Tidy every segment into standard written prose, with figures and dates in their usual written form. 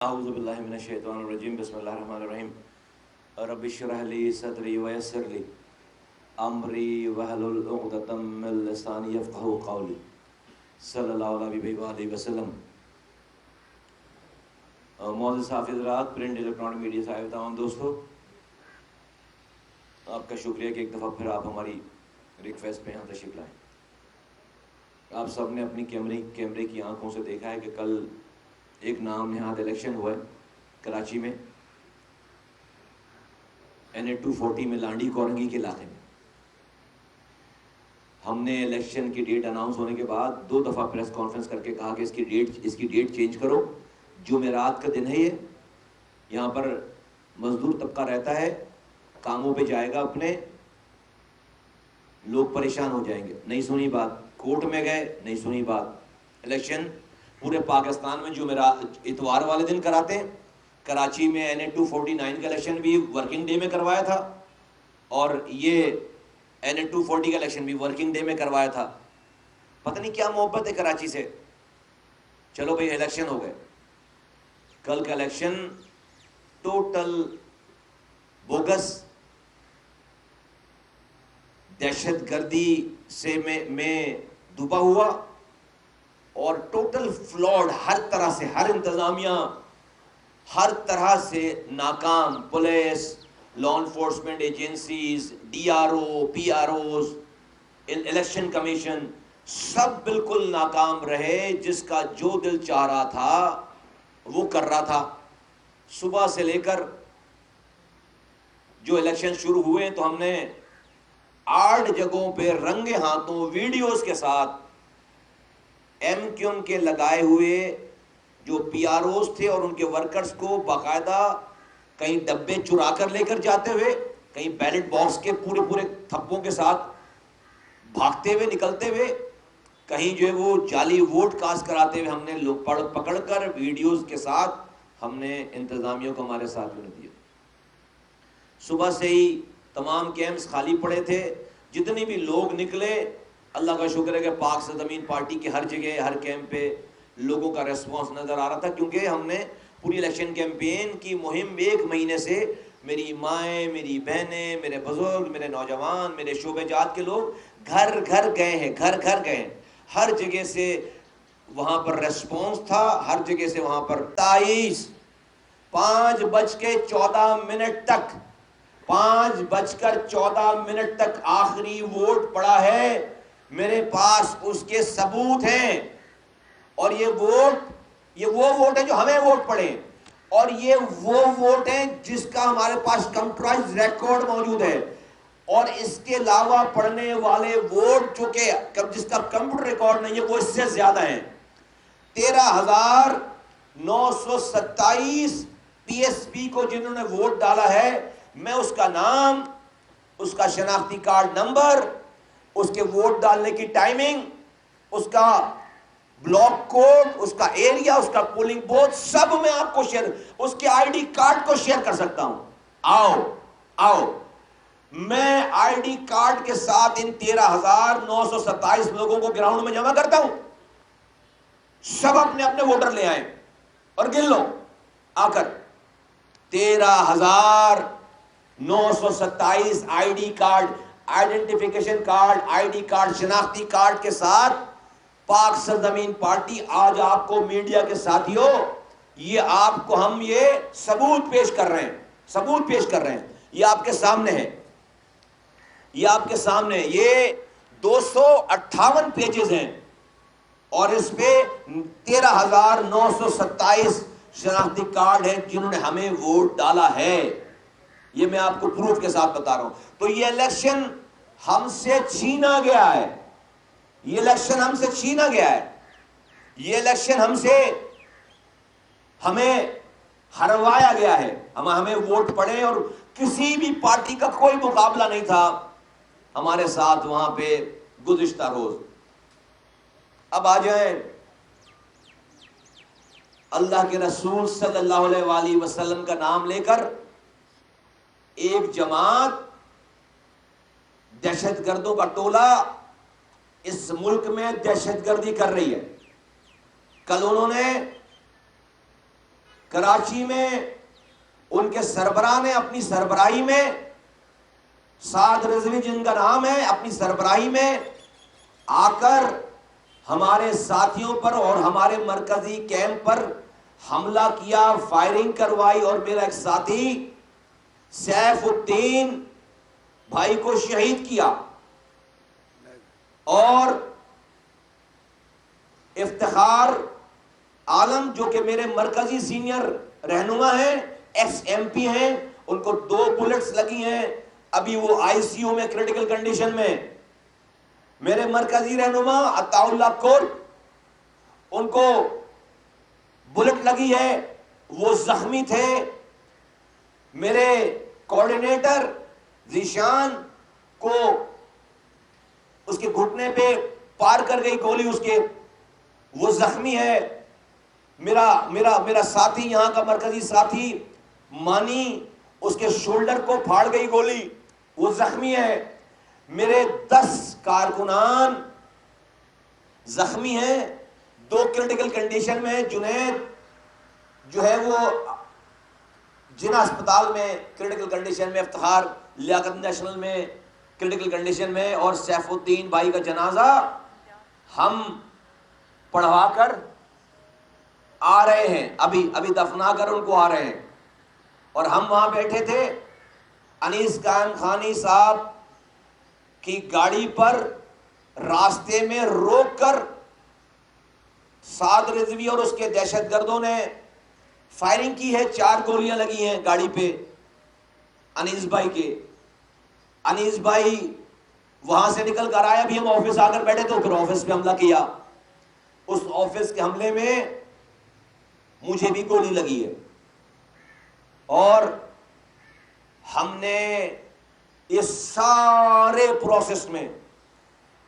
اعوذ باللہ من الشیطان الرجیم بسم اللہ الرحمن الرحیم رب اشرح لی صدری ویسر لی امری واحلل عقدۃ من لسانی یفقہوا قولی صلی اللہ علیہ وآلہ وسلم۔ معزز حافظ رات، پرنٹ الیکٹرانک میڈیا سے آئے تمام دوستو، آپ کا شکریہ کہ ایک دفعہ پھر آپ ہماری ریکویسٹ پہ یہاں تشریف لائیں۔ آپ سب نے اپنی کیمرے کی آنکھوں سے دیکھا ہے کہ کل ایک نام نہاد الیکشن ہوا ہے کراچی میں، NA-240 میں، لانڈی کورنگی کے علاقے میں۔ ہم نے الیکشن کی ڈیٹ اناؤنس ہونے کے بعد 2 دفعہ پریس کانفرنس کر کے کہا کہ اس کی ڈیٹ چینج کرو، جمعرات کا دن ہے یہ، یہاں پر مزدور طبقہ رہتا ہے، کاموں پہ جائے گا اپنے، لوگ پریشان ہو جائیں گے۔ نہیں سنی بات، کورٹ میں گئے، نہیں سنی بات۔ الیکشن پورے پاکستان میں اتوار والے دن کراتے ہیں، کراچی میں NA-249 کا الیکشن بھی ورکنگ ڈے میں کروایا تھا، اور یہ NA-240 کا الیکشن بھی ورکنگ ڈے میں کروایا تھا۔ پتہ نہیں کیا محبت ہے کراچی سے۔ چلو بھئی الیکشن ہو گئے، کل کا الیکشن ٹوٹل بوگس، دہشت گردی سے میں ڈوبا ہوا، اور ٹوٹل فلاڈ، ہر طرح سے، ہر انتظامیہ ہر طرح سے ناکام، police, law enforcement agencies, DRO، PROز، الیکشن کمیشن، سب بالکل ناکام رہے۔ جس کا جو دل چاہ رہا تھا وہ کر رہا تھا۔ صبح سے لے کر جو الیکشن شروع ہوئے تو ہم نے 8 جگہوں پہ رنگے ہاتھوں ویڈیوز کے ساتھ MQM کے لگائے ہوئے جو PROز تھے اور ان کے ورکرز کو باقاعدہ کہیں ڈبے چرا کر لے کر جاتے ہوئے، کہیں بیلٹ باکس کے پورے تھپوں کے ساتھ بھاگتے ہوئے نکلتے ہوئے، کہیں جو ہے وہ جعلی ووٹ کاسٹ کراتے ہوئے، ہم نے لوگ پکڑ کر ویڈیوز کے ساتھ ہم نے انتظامیوں کو ہمارے ساتھ میں دیا۔ صبح سے ہی تمام کیمپس خالی پڑے تھے، جتنی بھی لوگ نکلے، اللہ کا شکر ہے کہ پاک سرزمین پارٹی کے ہر جگہ، ہر کیمپ پہ لوگوں کا ریسپانس نظر آ رہا تھا، کیونکہ ہم نے پوری الیکشن کیمپین کی مہم 1 مہینے سے، میری مائیں، میری بہنیں، میرے بزرگ، میرے نوجوان، میرے شعبے جات کے لوگ گھر گھر گئے ہیں، گھر گھر گئے ہیں، ہر جگہ سے وہاں پر ریسپانس تھا، ہر جگہ سے وہاں پر 5:14 تک 5:14 تک آخری ووٹ پڑا ہے، میرے پاس اس کے ثبوت ہیں، اور یہ وہ ووٹ ہیں جو ہمیں ووٹ پڑے، اور یہ وہ ووٹ ہیں جس کا ہمارے پاس کمپیوٹرائز ریکارڈ موجود ہے، اور اس کے علاوہ پڑھنے والے ووٹ جو کہ جس کا کمپیوٹر ریکارڈ نہیں ہے وہ اس سے زیادہ ہیں۔ 13,927 PSP کو جنہوں نے ووٹ ڈالا ہے، میں اس کا نام، اس کا شناختی کارڈ نمبر، اس کے ووٹ ڈالنے کی ٹائمنگ، اس کا بلاک کوڈ، اس کا ایریا، اس کا پولنگ بوتھ، سب میں آپ کو شیئر، اس کے ID کارڈ کو شیئر کر سکتا ہوں۔ آؤ میں ID کارڈ کے ساتھ ان 13,927 لوگوں کو گراؤنڈ میں جمع کرتا ہوں، سب اپنے اپنے ووٹر لے آئیں اور گن لو آ کر۔ 13,927 ID card, identification card, ID card, شناختی کارڈ کے ساتھ پاک سرزمین پارٹی آج آپ کو میڈیا کے ساتھیوں، یہ آپ کو ہم یہ ثبوت پیش کر رہے ہیں، یہ آپ کے سامنے ہے، یہ 258 پیجز ہیں، اور اس پہ 13,927 شناختی کارڈ ہیں جنہوں نے ہمیں ووٹ ڈالا ہے۔ یہ میں آپ کو پروف کے ساتھ بتا رہا ہوں۔ تو یہ الیکشن ہم سے چھینا گیا ہے، یہ الیکشن ہمیں ہروایا گیا ہے، ہمیں ووٹ پڑے، اور کسی بھی پارٹی کا کوئی مقابلہ نہیں تھا ہمارے ساتھ وہاں پہ گزشتہ روز۔ اب آ جائیں اللہ کے رسول صلی اللہ علیہ وآلہ وسلم کا نام لے کر ایک جماعت، دہشت گردوں کا ٹولہ اس ملک میں دہشت گردی کر رہی ہے۔ کل انہوں نے کراچی میں ان کے سربراہ نے اپنی سربراہی میں، سعد رضوی جن کا نام ہے، اپنی سربراہی میں آ کر ہمارے ساتھیوں پر اور ہمارے مرکزی کیمپ پر حملہ کیا، فائرنگ کروائی، اور میرا ایک ساتھی سیف الدین بھائی کو شہید کیا۔ اور افتخار عالم جو کہ میرے مرکزی سینئر رہنما ہیں، ایکس ایم پی ہیں، ان کو 2 بلٹس لگی ہیں، ابھی وہ آئی سی یو میں کریٹیکل کنڈیشن میں۔ میرے مرکزی رہنما عطا اللہ کور، ان کو بلٹ لگی ہے، وہ زخمی تھے۔ میرے کوارڈینیٹر ذیشان کو اس کے گھٹنے پہ پار کر گئی گولی اس کے، وہ زخمی ہے۔ میرا ساتھی، یہاں کا مرکزی ساتھی مانی، اس کے شولڈر کو پھاڑ گئی گولی، وہ زخمی ہے۔ میرے 10 کارکنان زخمی ہیں، 2 کریٹیکل کنڈیشن میں۔ جنید جو ہے وہ جنا اسپتال میں کریٹیکل کنڈیشن میں، افتخار لیاقت نیشنل میں کریٹیکل کنڈیشن میں، اور سیف الدین بھائی کا جنازہ ہم پڑھوا کر آ رہے ہیں، ابھی دفنا کر ان کو آ رہے ہیں۔ اور ہم وہاں بیٹھے تھے، انیس قائم خانی صاحب کی گاڑی پر راستے میں روک کر سعد رضوی اور اس کے دہشت گردوں نے فائرنگ کی ہے، 4 گولیاں لگی ہیں گاڑی پہ انیس بھائی کے۔ انیس بھائی وہاں سے نکل کر آئے، ابھی ہم آفس آ کر بیٹھے تو پھر آفس پہ حملہ کیا۔ اس آفس کے حملے میں مجھے بھی گولی لگی ہے، اور ہم نے اس سارے پروسیس میں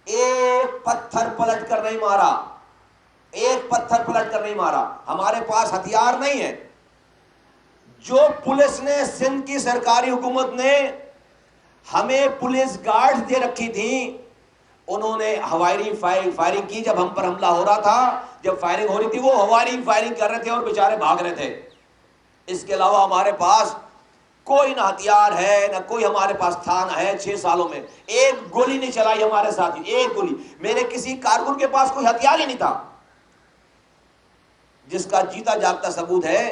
ایک پتھر پلٹ کر نہیں مارا، ایک پتھر پلٹ کر نہیں مارا۔ ہمارے پاس ہتھیار نہیں ہے۔ جو پولیس نے، سندھ کی سرکاری حکومت نے ہمیں پولیس گارڈ دے رکھی تھی، انہوں نے ہوائی فائرنگ کی جب ہم پر حملہ ہو رہا تھا۔ جب فائرنگ ہو رہی تھی وہ ہوائی فائرنگ کر رہے تھے اور بیچارے بھاگ رہے تھے۔ اس کے علاوہ ہمارے پاس کوئی نہ ہتھیار ہے، نہ کوئی ہمارے پاس تھا، نہ ہے۔ 6 سالوں میں ایک گولی نہیں چلائی ہمارے ساتھ، ایک گولی۔ میرے کسی کارکن کے پاس کوئی ہتھیار ہی نہیں تھا، جس کا جیتا جاگتا ثبوت ہے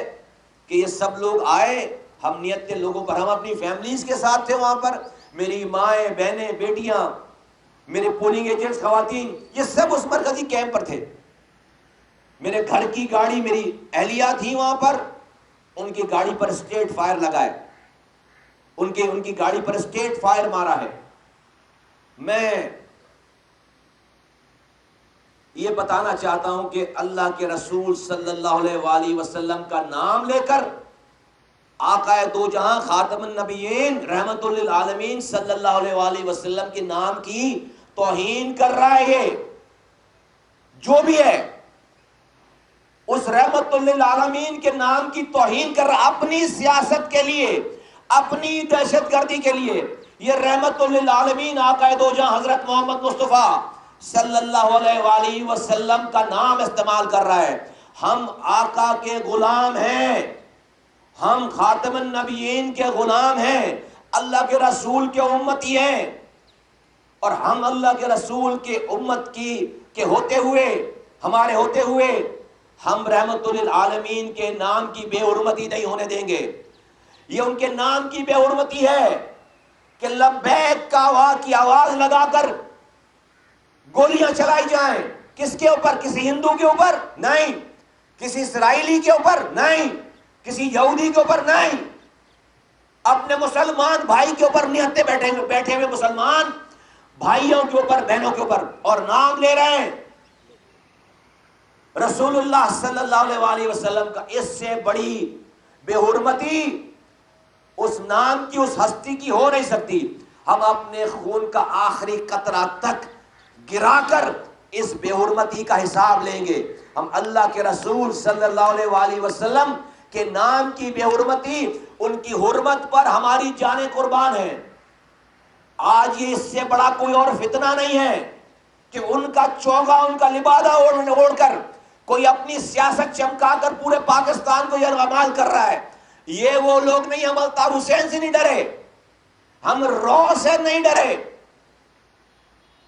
کہ یہ سب لوگ آئے، ہم نیت کے لوگوں پر، ہم اپنی فیملیز کے ساتھ تھے وہاں پر، میری مائیں، بہنیں، بیٹیاں، میرے پولنگ ایجنٹس، خواتین، یہ سب اس مرکزی کیمپ پر تھے۔ میرے گھر کی گاڑی، میری اہلیہ تھی وہاں پر، ان کی گاڑی پر اسٹریٹ فائر لگائے، ان کی گاڑی پر اسٹریٹ فائر مارا ہے۔ میں یہ بتانا چاہتا ہوں کہ اللہ کے رسول صلی اللہ علیہ وآلہ وسلم کا نام لے کر آقا دو جہاں خاتم النبیین رحمت للعالمین صلی اللہ علیہ وآلہ وسلم کے نام کی توہین کر رہا ہے۔ یہ جو بھی ہے اس رحمت للعالمین کے نام کی توہین کر رہا، اپنی سیاست کے لیے، اپنی دہشت گردی کے لیے۔ یہ رحمت للعالمین آقا دو جہاں حضرت محمد مصطفیٰ صلی اللہ علیہ وآلہ وسلم کا نام استعمال کر رہا ہے۔ ہم آقا کے غلام ہیں، ہم خاتم النبیین کے غلام ہیں، اللہ کے رسول کے امتی ہیں، اور ہم اللہ کے رسول کے امت کے ہوتے ہوئے، ہمارے ہوتے ہوئے، ہم رحمت للعالمین کے نام کی بے حرمتی نہیں ہونے دیں گے۔ یہ ان کے نام کی بے حرمتی ہے کہ لبیک کی آواز لگا کر گولیاں چلائی جائیں۔ کس کے اوپر؟ کسی ہندو کے اوپر نہیں، کسی اسرائیلی کے اوپر نہیں، کسی یہودی کے اوپر نہیں، اپنے مسلمان بھائی کے اوپر نہتے بیٹھے ہوئے مسلمان بھائیوں کے اوپر، بہنوں کے اوپر، اور نام لے رہے ہیں رسول اللہ صلی اللہ علیہ وآلہ وسلم کا۔ اس سے بڑی بے حرمتی اس نام کی، اس ہستی کی ہو نہیں سکتی۔ ہم اپنے خون کا آخری قطرہ تک گرا کر اس بے حرمتی کا حساب لیں گے۔ ہم اللہ کے رسول صلی اللہ علیہ وآلہ وسلم کے نام کی بے حرمتی، ان کی حرمت پر ہماری جانیں قربان ہیں۔ آج یہ اس سے بڑا کوئی اور فتنہ نہیں ہے کہ ان کا چوگا، ان کا لبادہ اوڑھ کر کوئی اپنی سیاست چمکا کر پورے پاکستان کو یرغمال کر رہا ہے. یہ وہ لوگ نہیں. ہم الطاف حسین سے نہیں ڈرے, ہم رو سے نہیں ڈرے.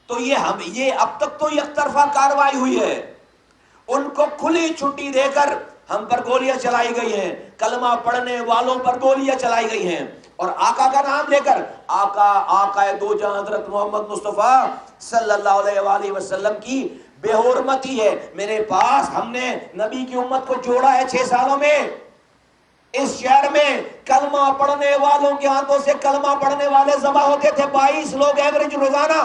تو یہ اب تک تو یک طرفہ کاروائی ہوئی ہے. ان کو کھلی چھٹی دے کر ہم پر گولیاں چلائی گئی ہیں, کلمہ پڑھنے والوں پر گولیاں چلائی گئی ہیں, اور آقا کا نام لے کر آقا دو جہاں حضرت محمد مصطفیٰ صلی اللہ علیہ وآلہ وسلم کی بے حرمتی ہے. میرے پاس ہم نے نبی کی امت کو جوڑا ہے 6 سالوں میں. اس شہر میں کلمہ پڑھنے والوں کے ہاتھوں سے کلمہ پڑھنے والے ذبح ہوتے تھے 22 لوگ ایوریج روزانہ.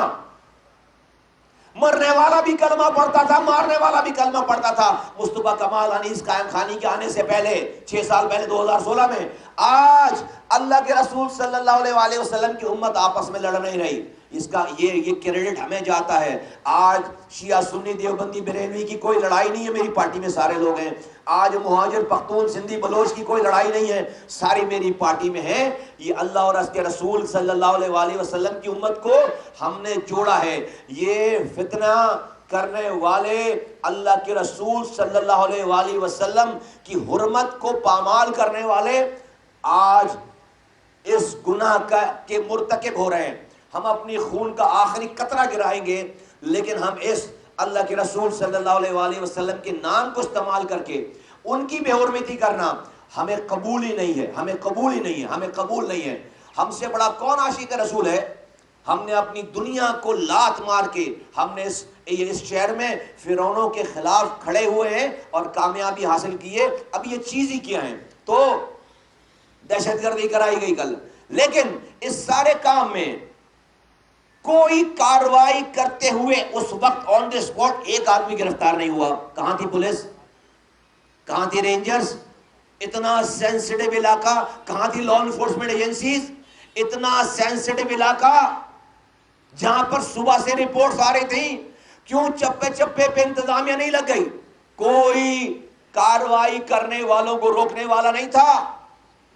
مرنے والا بھی کلمہ پڑھتا تھا, مارنے والا بھی کلمہ پڑھتا تھا. مصطفیٰ کمال انیس قائم خانی کے آنے سے پہلے 6 سال پہلے 2016 میں آج اللہ کے رسول صلی اللہ علیہ وآلہ وسلم کی امت آپس میں لڑ نہیں رہی. اس کا یہ کریڈٹ ہمیں جاتا ہے. آج شیعہ سنی دیوبندی بریلوی کی کوئی لڑائی نہیں ہے, میری پارٹی میں سارے لوگ ہیں. آج مہاجر پختون سندھی بلوچ کی کوئی لڑائی نہیں ہے, ساری میری پارٹی میں ہے. یہ اللہ اور اس کے رسول صلی اللہ علیہ وآلہ وسلم کی امت کو ہم نے جوڑا ہے. یہ فتنہ کرنے والے اللہ کے رسول صلی اللہ علیہ وآلہ وسلم کی حرمت کو پامال کرنے والے آج اس گناہ کے مرتکب ہو رہے ہیں. ہم اپنی خون کا آخری قطرہ گرائیں گے, لیکن ہم اس اللہ کے رسول صلی اللہ علیہ وآلہ وسلم کے نام کو استعمال کر کے ان کی بے حرمتی کرنا ہمیں قبول ہی نہیں ہے. ہمیں قبول ہی نہیں ہے, ہمیں قبول نہیں ہے. ہم سے بڑا کون عاشق رسول ہے؟ ہم نے اپنی دنیا کو لات مار کے ہم نے اس شہر میں فرعونوں کے خلاف کھڑے ہوئے ہیں اور کامیابی حاصل کی ہے. اب یہ چیز ہی کیا ہیں. تو دہشت گردی کرائی گئی کل, لیکن اس سارے کام میں کوئی کاروائی کرتے ہوئے اس وقت آن دی اسپاٹ ایک آدمی گرفتار نہیں ہوا. کہاں تھی پولیس؟ کہاں تھی رینجرز؟ اتنا سینسٹیو علاقہ کہاں تھی لا انفورسمنٹ ایجنسیز؟ اتنا سینسٹیو علاقہ جہاں پر صبح سے رپورٹس آ رہی تھیں, کیوں چپے چپے پہ انتظامیہ نہیں لگ گئی؟ کوئی کاروائی کرنے والوں کو روکنے والا نہیں تھا,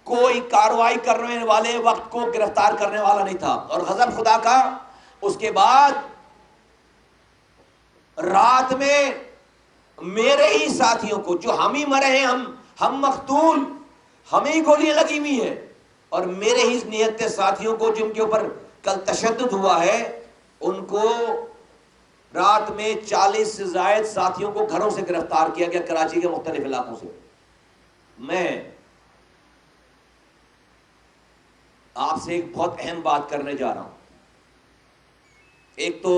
کوئی کاروائی کرنے والے وقت کو گرفتار کرنے والا نہیں تھا. اور غضب خدا کا اس کے بعد رات میں میرے ہی ساتھیوں کو, جو ہم ہی مرے ہیں, ہم مقتول, ہمیں ہی گولیاں لگی ہوئی ہیں, اور میرے ہی نیت ساتھیوں کو جن کے اوپر کل تشدد ہوا ہے, ان کو رات میں 40 سے زائد ساتھیوں کو گھروں سے گرفتار کیا گیا, کراچی کے مختلف علاقوں سے. میں آپ سے ایک بہت اہم بات کرنے جا رہا ہوں. ایک تو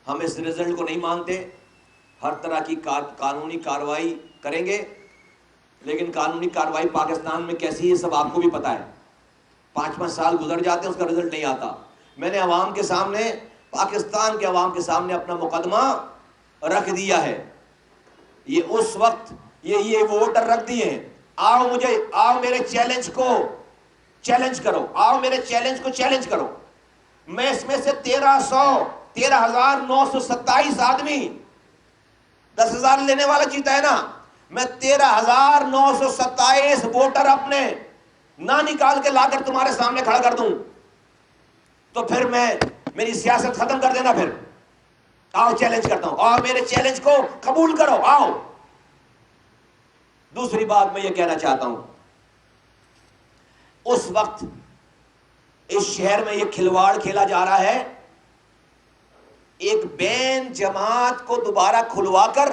ہم اس رزلٹ کو نہیں مانتے, ہر طرح کی قانونی کاروائی کریں گے, لیکن قانونی کاروائی پاکستان میں کیسی ہے سب آپ کو بھی پتا ہے. 5 سال گزر جاتے ہیں, اس کا رزلٹ نہیں آتا. میں نے عوام کے سامنے, پاکستان کے عوام کے سامنے اپنا مقدمہ رکھ دیا ہے. یہ اس وقت یہ ووٹر رکھ دیے ہیں. آؤ میرے چیلنج کو چیلنج کرو, آؤ میرے چیلنج کو چیلنج کرو. میں اس میں سے 13,927 آدمی, 10,000 لینے والا جیتا ہے نا, میں 13,927 ووٹر اپنے نہ نکال کے لا کر تمہارے سامنے کھڑا کر دوں تو پھر میری سیاست ختم کر دینا. پھر آؤ چیلنج کرتا ہوں, آؤ میرے چیلنج کو قبول کرو, آؤ. دوسری بات میں یہ کہنا چاہتا ہوں, اس وقت اس شہر میں یہ کھلواڑ کھیلا جا رہا ہے. ایک بین جماعت کو دوبارہ کھلوا کر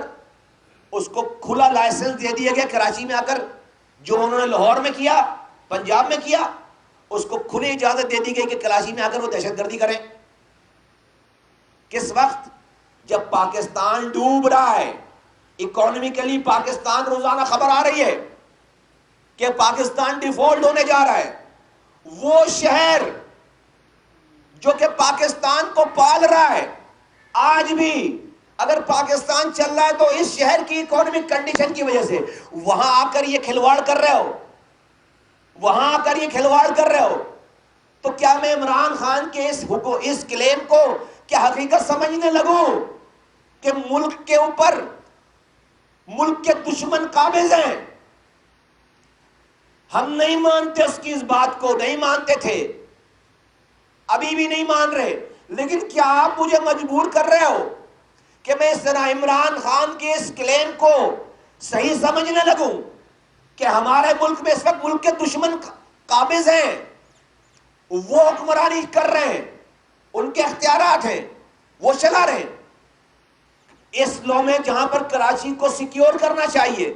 اس کو کھلا لائسنس دے دیا گیا کراچی میں آ کر, جو انہوں نے لاہور میں کیا, پنجاب میں کیا, اس کو کھلی اجازت دے دی گئی کہ کراچی میں آ کر وہ دہشت گردی کریں. کس وقت؟ جب پاکستان ڈوب رہا ہے, اکانومیکلی پاکستان روزانہ خبر آ رہی ہے کہ پاکستان ڈیفالٹ ہونے جا رہا ہے. وہ شہر جو کہ پاکستان کو پال رہا ہے, آج بھی اگر پاکستان چل رہا ہے تو اس شہر کی اکانومک کنڈیشن کی وجہ سے. وہاں آ کر یہ کھلواڑ کر رہے ہو, وہاں آ کر یہ کھلواڑ کر رہے ہو, تو کیا میں عمران خان کے اس کلیم کو کیا حقیقت سمجھنے لگوں کہ ملک کے اوپر ملک کے دشمن قابض ہیں؟ ہم نہیں مانتے اس کی اس بات کو, نہیں مانتے تھے, ابھی بھی نہیں مان رہے. لیکن کیا آپ مجھے مجبور کر رہے ہو کہ میں اس طرح عمران خان کے اس کلیم کو صحیح سمجھنے لگوں کہ ہمارے ملک میں اس وقت ملک کے دشمن قابض ہیں، وہ حکمرانی کر رہے ہیں، ان کے اختیارات ہیں، وہ چلا رہے ہیں۔ اس لو میں جہاں پر کراچی کو سیکیور کرنا چاہیے،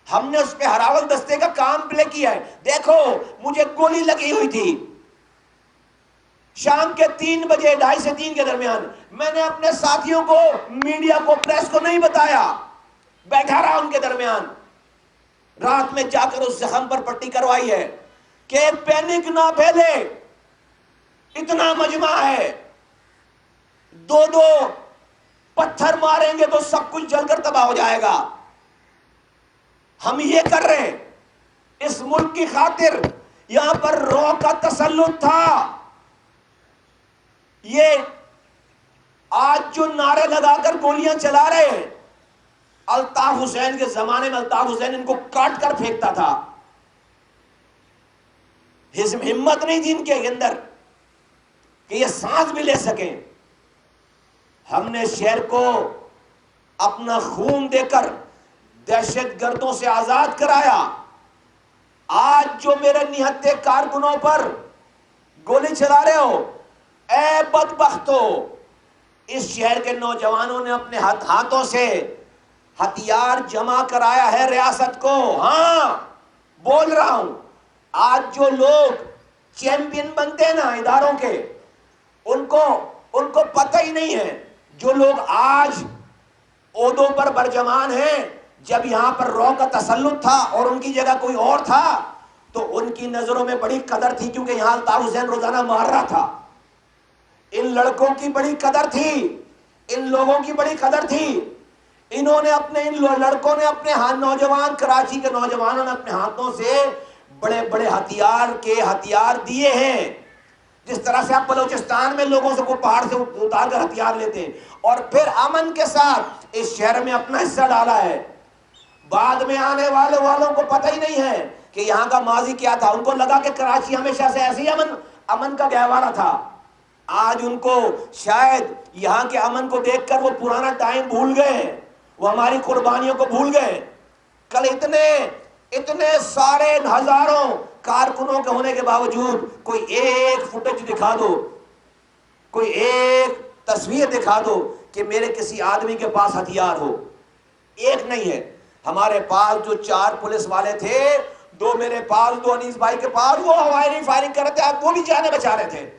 ہم نے اس پہ ہراول دستے کا کام پلے کیا ہے۔ دیکھو مجھے گولی لگی ہوئی تھی شام کے 3 بجے، 2:30 سے 3 کے درمیان، میں نے اپنے ساتھیوں کو، میڈیا کو، پریس کو نہیں بتایا، بیٹھا رہا ان کے درمیان، رات میں جا کر اس زخم پر پٹی کروائی ہے کہ پینک نہ پھیلے، اتنا مجمع ہے، 2 پتھر ماریں گے تو سب کچھ جل کر تباہ ہو جائے گا۔ ہم یہ کر رہے ہیں اس ملک کی خاطر۔ یہاں پر رو کا تسلط تھا۔ یہ آج جو نعرے لگا کر گولیاں چلا رہے ہیں، الطاف حسین کے زمانے میں الطاف حسین ان کو کاٹ کر پھینکتا تھا۔ ہمت نہیں تھی ان کے اندر کہ یہ سانس بھی لے سکیں۔ ہم نے شہر کو اپنا خون دے کر دہشت گردوں سے آزاد کرایا۔ آج جو میرے نہتے کارکنوں پر گولی چلا رہے ہو، اے بدبختو، اس شہر کے نوجوانوں نے اپنے ہاتھوں سے ہتھیار جمع کرایا ہے ریاست کو۔ ہاں بول رہا ہوں، آج جو لوگ چیمپئن بنتے ہیں نا اداروں کے، ان کو پتہ ہی نہیں ہے، جو لوگ آج عہدوں پر برجمان ہیں، جب یہاں پر رو کا تسلط تھا اور ان کی جگہ کوئی اور تھا تو ان کی نظروں میں بڑی قدر تھی، کیونکہ یہاں الطاف حسین روزانہ مار رہا تھا۔ ان لڑکوں کی بڑی قدر تھی، ان لوگوں کی بڑی قدر تھی۔ ان لڑکوں نے اپنے نوجوان، کراچی کے نوجوانوں نے اپنے ہاتھوں سے بڑے بڑے ہتھیار دیے ہیں۔ جس طرح سے آپ بلوچستان میں لوگوں سے کو پہاڑ سے اتار کر ہتھیار لیتے ہیں اور پھر امن کے ساتھ اس شہر میں اپنا حصہ ڈالا ہے۔ بعد میں آنے والوں کو پتہ ہی نہیں ہے کہ یہاں کا ماضی کیا تھا۔ ان کو لگا کہ کراچی ہمیشہ سے ایسے ہی امن کا گہوارہ تھا۔ آج ان کو شاید یہاں کے امن کو دیکھ کر وہ پرانا ٹائم بھول گئے، وہ ہماری قربانیوں کو بھول گئے۔ کل اتنے سارے ہزاروں کارکنوں کے ہونے کے باوجود کوئی ایک فوٹیج دکھا دو، کوئی ایک تصویر دکھا دو کہ میرے کسی آدمی کے پاس ہتھیار ہو، ایک نہیں ہے۔ ہمارے پاس جو 4 پولیس والے تھے، 2 میرے پاس، 2 انیس بھائی کے پاس، وہ فائرنگ کر رہے تھے، آپ وہ بھی جانے بچا رہے تھے،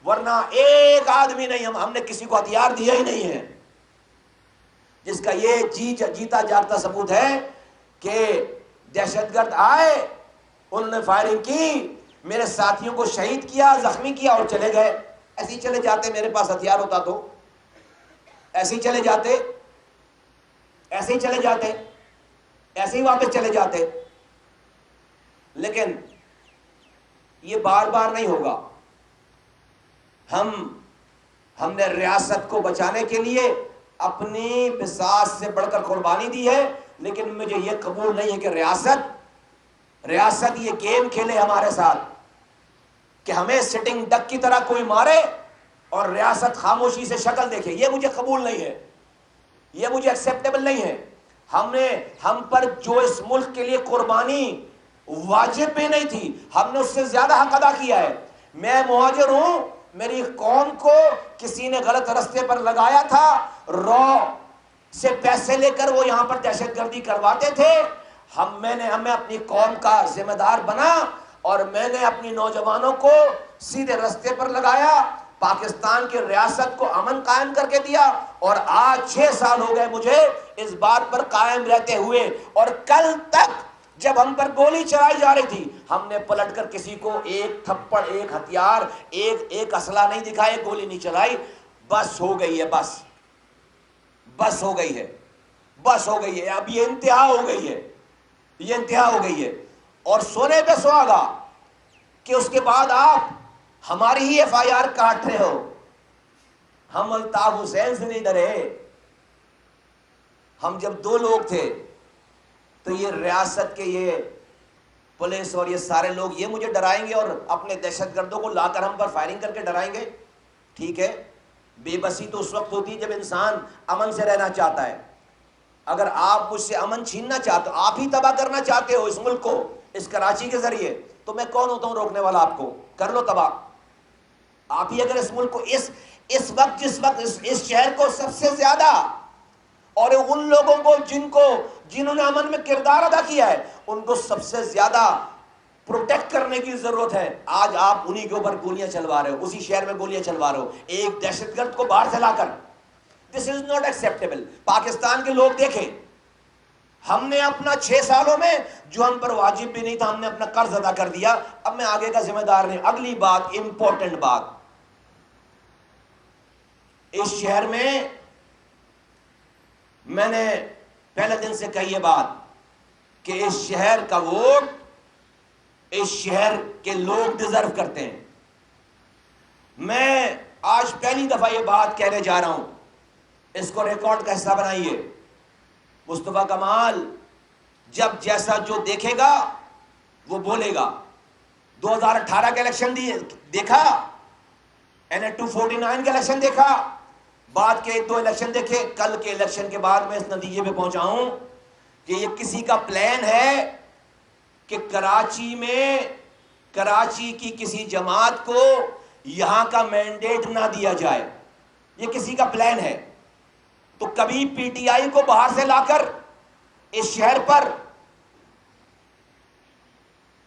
ورنہ ایک آدمی نہیں، ہم نے کسی کو ہتھیار دیا ہی نہیں ہے۔ جس کا یہ جیتا جاگتا ثبوت ہے کہ دہشت گرد آئے، انہوں نے فائرنگ کی، میرے ساتھیوں کو شہید کیا، زخمی کیا اور چلے گئے۔ ایسے ہی چلے جاتے، میرے پاس ہتھیار ہوتا تو ایسے ہی چلے جاتے، ایسے ہی چلے جاتے، ایسے ہی واپس چلے جاتے۔ لیکن یہ بار بار نہیں ہوگا۔ ہم نے ریاست کو بچانے کے لیے اپنی بساط سے بڑھ کر قربانی دی ہے، لیکن مجھے یہ قبول نہیں ہے کہ ریاست یہ گیم کھیلے ہمارے ساتھ کہ ہمیں سٹنگ ڈک کی طرح کوئی مارے اور ریاست خاموشی سے شکل دیکھے۔ یہ مجھے قبول نہیں ہے، یہ مجھے ایکسیپٹیبل نہیں ہے۔ ہم پر جو اس ملک کے لیے قربانی واجب بھی نہیں تھی، ہم نے اس سے زیادہ حق ادا کیا ہے۔ میں مہاجر ہوں، میری قوم کو کسی نے غلط رستے پر لگایا تھا، رو سے پیسے لے کر وہ یہاں پر دہشت گردی کرواتے تھے۔ ہمیں اپنی قوم کا ذمہ دار بنا اور میں نے اپنی نوجوانوں کو سیدھے رستے پر لگایا، پاکستان کی ریاست کو امن قائم کر کے دیا، اور آج 6 سال ہو گئے مجھے اس بات پر قائم رہتے ہوئے۔ اور کل تک جب ہم پر گولی چلائی جا رہی تھی، ہم نے پلٹ کر کسی کو ایک تھپڑ، ایک ہتھیار، ایک اسلحہ نہیں دکھایا، گولی نہیں چلائی۔ بس ہو گئی ہے، بس ہو گئی ہے، بس ہو گئی ہے، اب یہ انتہا ہو گئی ہے، یہ انتہا ہو گئی ہے۔ اور سونے پہ سہاگا کہ اس کے بعد آپ ہماری ہی FIR کاٹ رہے ہو۔ ہم الطاف حسین سے نہیں ڈرے، ہم جب 2 لوگ تھے تو یہ ریاست کے یہ پولیس اور یہ سارے لوگ یہ مجھے ڈرائیں گے اور اپنے دہشت گردوں کو لا کر ہم پر فائرنگ کر کے ڈرائیں گے؟ ٹھیک ہے، بے بسی تو اس وقت ہوتی ہے جب انسان امن سے رہنا چاہتا ہے. اگر آپ مجھ سے امن چھیننا چاہتے ہو, آپ ہی تباہ کرنا چاہتے ہو اس ملک کو اس کراچی کے ذریعے, تو میں کون ہوتا ہوں روکنے والا آپ کو؟ کر لو تباہ. آپ ہی اگر اس ملک کو اس وقت جس وقت اس شہر کو سب سے زیادہ اور ان لوگوں کو جنہوں نے امن میں کردار ادا کیا ہے ان کو سب سے زیادہ پروٹیکٹ کرنے کی ضرورت ہے, آج آپ انہی کے اوپر گولیاں چلوا رہے ہو, اسی شہر میں گولیاں چلوا رہے ہو ایک دہشت گرد کو باہر سے لا کر. دس از ناٹ ایکسیپٹیبل. پاکستان کے لوگ دیکھیں, ہم نے اپنا 6 سالوں میں جو ہم پر واجب بھی نہیں تھا ہم نے اپنا قرض ادا کر دیا, اب میں آگے کا ذمہ دار نہیں. اگلی بات, امپورٹنٹ بات, اس شہر میں نے پہلے دن سے کہی یہ بات کہ اس شہر کا ووٹ اس شہر کے لوگ ڈیزرو کرتے ہیں. میں آج پہلی دفعہ یہ بات کہنے جا رہا ہوں, اس کو ریکارڈ کا حصہ بنائیے. مصطفیٰ کمال جب جیسا جو دیکھے گا وہ بولے گا. 2018 کا الیکشن دیکھا, NA 249 کا الیکشن دیکھا, بعد کے 2 الیکشن دیکھے, کل کے الیکشن کے بعد میں اس نتیجے پہ پہنچا ہوں کہ یہ کسی کا پلان ہے کہ کراچی کی کسی جماعت کو یہاں کا مینڈیٹ نہ دیا جائے. یہ کسی کا پلان ہے. تو کبھی پی ٹی آئی کو باہر سے لا کر اس شہر پر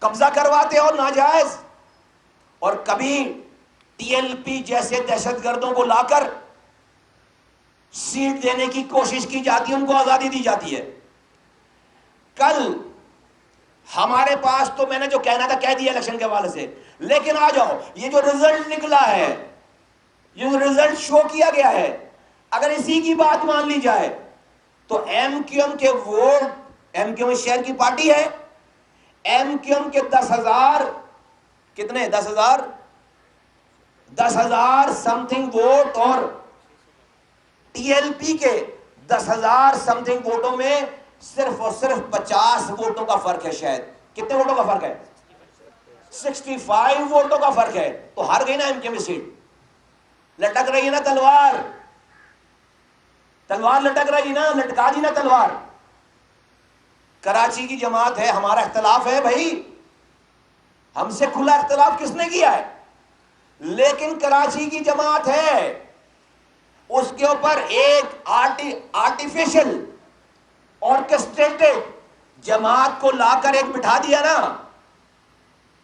قبضہ کرواتے اور ناجائز, اور کبھی ٹی ایل پی جیسے دہشت گردوں کو لا کر سیٹ دینے کی کوشش کی جاتی ہے, ان کو آزادی دی جاتی ہے. کل ہمارے پاس تو میں نے جو کہنا تھا کہہ دیا الیکشن کے حوالے سے, لیکن آ جاؤ, یہ جو رزلٹ نکلا ہے, یہ جو رزلٹ شو کیا گیا ہے, اگر اسی کی بات مان لی جائے تو ایم کیو ایم کے ووٹ, ایم کیو ایم شہر کی پارٹی ہے, ایم کیو ایم کے 10,000 کتنے 10,000 سم تھنگ ووٹ اور ٹی ایل پی کے 10,000 سم تھنگ ووٹوں میں صرف اور صرف 50 ووٹوں کا فرق ہے. شاید کتنے ووٹوں کا فرق ہے؟ 65 ووٹوں کا فرق ہے. تو ہار گئی نا ایم کیو ایم سیٹ. لٹک رہی ہے نا تلوار لٹک رہی نا, لٹکا دی نا تلوار. کراچی کی جماعت ہے, ہمارا اختلاف ہے بھائی, ہم سے کھلا اختلاف کس نے کیا ہے, لیکن کراچی کی جماعت ہے, اس کے اوپر ایک آرٹیفیشل آرکسٹریٹڈ جماعت کو لا کر ایک بٹھا دیا نا,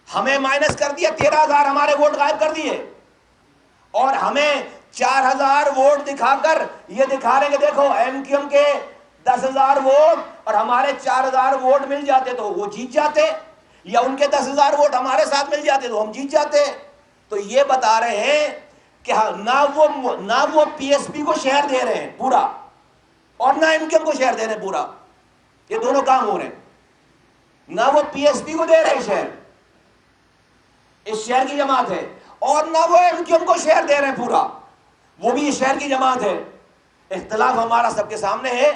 ہمیں مائنس کر دیا, 13,000 ہمارے ووٹ غائب کر دیے, اور ہمیں 4,000 ووٹ دکھا کر یہ دکھا رہے کہ دیکھو ایم کیو ایم کے 10,000 ووٹ اور ہمارے 4,000 ووٹ مل جاتے تو وہ جیت جاتے, یا ان کے 10,000 ووٹ ہمارے ساتھ مل جاتے تو ہم جیت جاتے. تو یہ بتا رہے ہیں کہ نہ وہ پی ایس پی کو شہر دے رہے ہیں پورا, اور نہ ایم کیو ایم کو شہر دے رہے ہیں پورا. یہ دونوں کام ہو رہے ہیں. نہ وہ پی ایس پی کو دے رہے ہیں شہر, اس شہر کی جماعت ہے, اور نہ وہ ایم کیو ایم کو شہر دے رہے ہیں پورا, وہ بھی اس شہر کی جماعت ہے. اختلاف ہمارا سب کے سامنے ہے.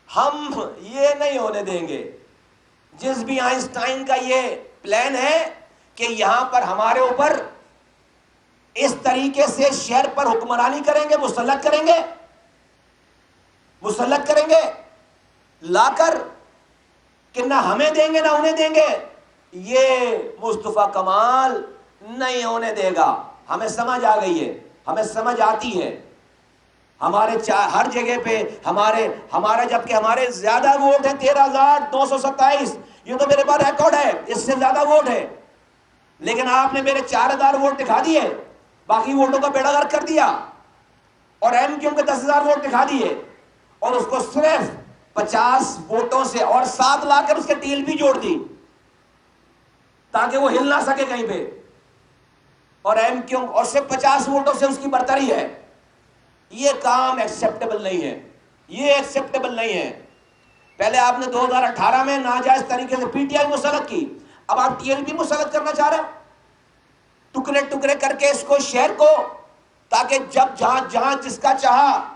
ہم یہ نہیں ہونے دیں گے. جس بھی آئنسٹائن کا یہ پلان ہے کہ یہاں پر ہمارے اوپر اس طریقے سے شہر پر حکمرانی کریں گے, مسلط کریں گے لا کر, کہ نہ ہمیں دیں گے نہ انہیں دیں گے, یہ مصطفیٰ کمال نہیں ہونے دے گا. ہمیں سمجھ آ گئی ہے, ہمیں سمجھ آتی ہے. ہمارے ہر جگہ پہ ہمارا جبکہ ہمارے زیادہ ووٹ ہیں 13,227, یہ تو میرے پاس ریکارڈ ہے, اس سے زیادہ ووٹ ہے, لیکن آپ نے میرے 4,000 ووٹ دکھا دیے, باقی ووٹوں کا بیڑا غرق کر دیا, اور ایم کیو ایم کے 10,000 ووٹ دکھا دیے, اور اس کو صرف 50 ووٹوں سے اور 7 لا کر اس کے ٹی ایل پی جوڑ دی تاکہ وہ ہل نہ سکے کہیں پہ, اور ایم کیو ایم اور صرف 50 ووٹوں سے اس کی برتری ہے. یہ کام ایکسیپٹیبل نہیں ہے, یہ ایکسیپٹیبل نہیں ہے. پہلے آپ نے 2018 میں ناجائز طریقے سے پی ٹی آئی مسلط کی, اب آپ ٹی ایل پی مسلط کرنا چاہ رہے ہیں, ٹکڑے ٹکڑے کر کے اس کو شہر کو, تاکہ جب جہاں جس کا چاہا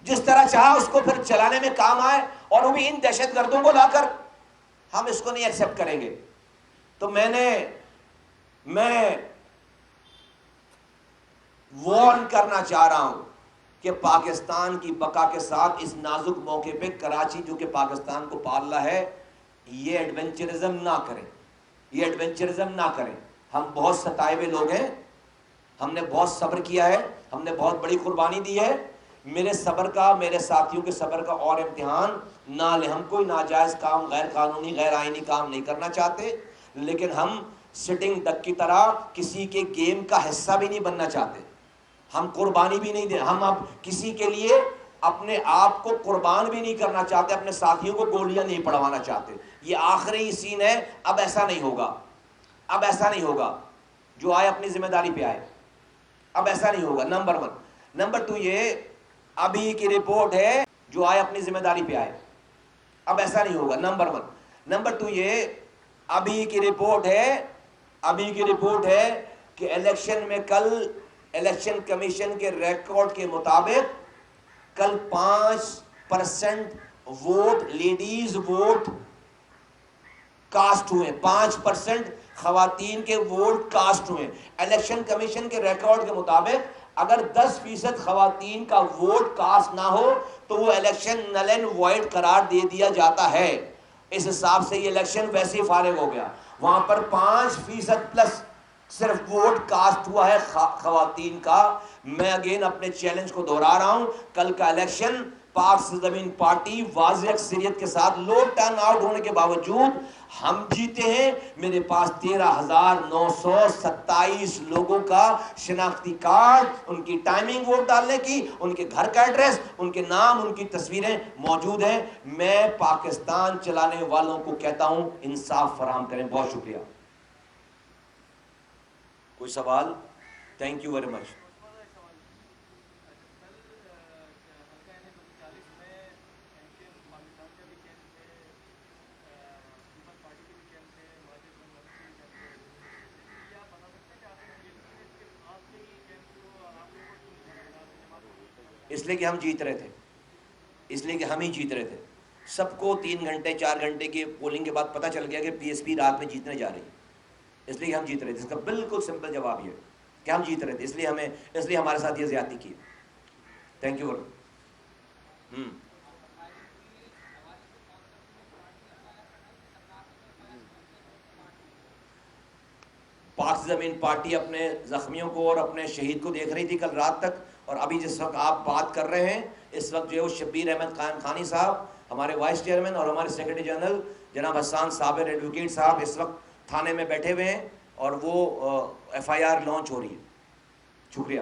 جس طرح چاہا اس کو پھر چلانے میں کام آئے, اور وہ بھی ان دہشت گردوں کو لا کر. ہم اس کو نہیں ایکسیپٹ کریں گے. تو میں وارن کرنا چاہ رہا ہوں کہ پاکستان کی بقا کے ساتھ اس نازک موقع پہ کراچی جو کہ پاکستان کو پالنا ہے، یہ ایڈونچرزم نہ کریں، یہ ایڈونچرزم نہ کریں۔ ہم بہت ستائے ہوئے لوگ ہیں، ہم نے بہت صبر کیا ہے، ہم نے بہت بڑی قربانی دی ہے۔ میرے صبر کا، میرے ساتھیوں کے صبر کا اور امتحان نہ لیں۔ ہم کوئی ناجائز کام، غیر قانونی، غیر آئینی کام نہیں کرنا چاہتے، لیکن ہم سٹنگ ڈک کی طرح کسی کے گیم کا حصہ بھی نہیں بننا چاہتے، ہم قربانی بھی نہیں دیں۔ ہم اب کسی کے لیے اپنے آپ کو قربان بھی نہیں کرنا چاہتے، اپنے ساتھیوں کو گولیاں نہیں پڑوانا چاہتے۔ یہ آخری سین ہے، اب ایسا نہیں ہوگا، اب ایسا نہیں ہوگا۔ جو آئے اپنی ذمہ داری پہ آئے، اب ایسا نہیں ہوگا، نمبر 1۔ نمبر 2 یہ ابھی کی رپورٹ ہے، جو آئے اپنی ذمہ داری پہ آئے، اب ایسا نہیں ہوگا، نمبر 1۔ نمبر 2 یہ ابھی کی رپورٹ ہے، ابھی کی رپورٹ ہے کہ الیکشن میں کل الیکشن کمیشن کے ریکارڈ کے مطابق کل 5% ووٹ، لیڈیز ووٹ کاسٹ ہوئے، 5% خواتین کے ووٹ کاسٹ ہوئے۔ الیکشن کمیشن کے ریکارڈ کے مطابق اگر 10% خواتین کا ووٹ کاسٹ نہ ہو تو وہ الیکشن نل اینڈ وائڈ قرار دے دیا جاتا ہے۔ اس حساب سے یہ الیکشن ویسے ہی فارغ ہو گیا۔ وہاں پر 5% پلس صرف ووٹ کاسٹ ہوا ہے خواتین کا۔ میں اگین اپنے چیلنج کو دہرا رہا ہوں، کل کا الیکشن پاک زمین پارٹی واضح اکثریت کے ساتھ، لو ٹرن آؤٹ ہونے کے باوجود ہم جیتے ہیں۔ میرے پاس 13,927 لوگوں کا شناختی کارڈ، ان کی ٹائمنگ ووٹ ڈالنے کی، ان کے گھر کا ایڈریس، ان کے نام، ان کی تصویریں موجود ہیں۔ میں پاکستان چلانے والوں کو کہتا ہوں انصاف فراہم کریں۔ بہت شکریہ۔ کوئی سوال؟ Thank you very much. اس لیے کہ ہم جیت رہے تھے، اس لیے کہ ہم ہی جیت رہے تھے۔ سب کو 3 گھنٹے 4 گھنٹے کی پولنگ کے بعد پتہ چل گیا کہ پی ایس پی رات میں جیتنے جا رہی ہے، اس لیے کہ ہم جیت رہے تھے۔ اس کا بالکل سمپل جواب یہ ہے کہ ہم جیت رہے تھے، اس لیے ہمارے ساتھ یہ زیادتی کی۔ Thank you. پاک زمین پارٹی اپنے زخمیوں کو اور اپنے شہید کو دیکھ رہی تھی کل رات تک، اور ابھی جس وقت آپ بات کر رہے ہیں اس وقت جو ہے وہ شبیر احمد خان خانی صاحب، ہمارے وائس چیئرمین، اور ہمارے سیکرٹری جنرل جناب حسان صابر ایڈوکیٹ صاحب اس وقت تھانے میں بیٹھے ہوئے ہیں، اور وہ ایف آئی آر لانچ ہو رہی ہے۔ شکریہ۔